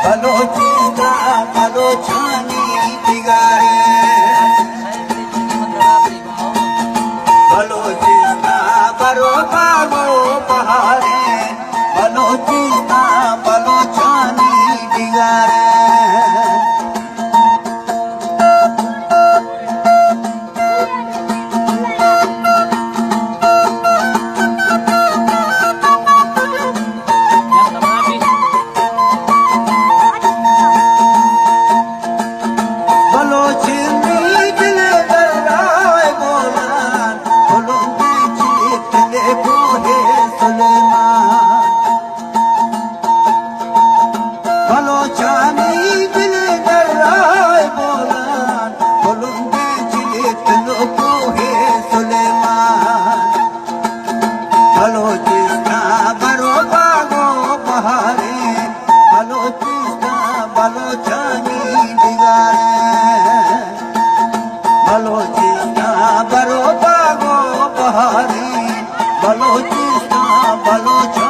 बलोचिस्तान बलोचानी दिगारे बलोचिस्तान बरो बागो बहारे बलोचिस्तान बलोचानी दिगारे बलोचानी दिगारे बलोचिस्तान बरो बागो बहारे बलोचिस्तान बलोचानी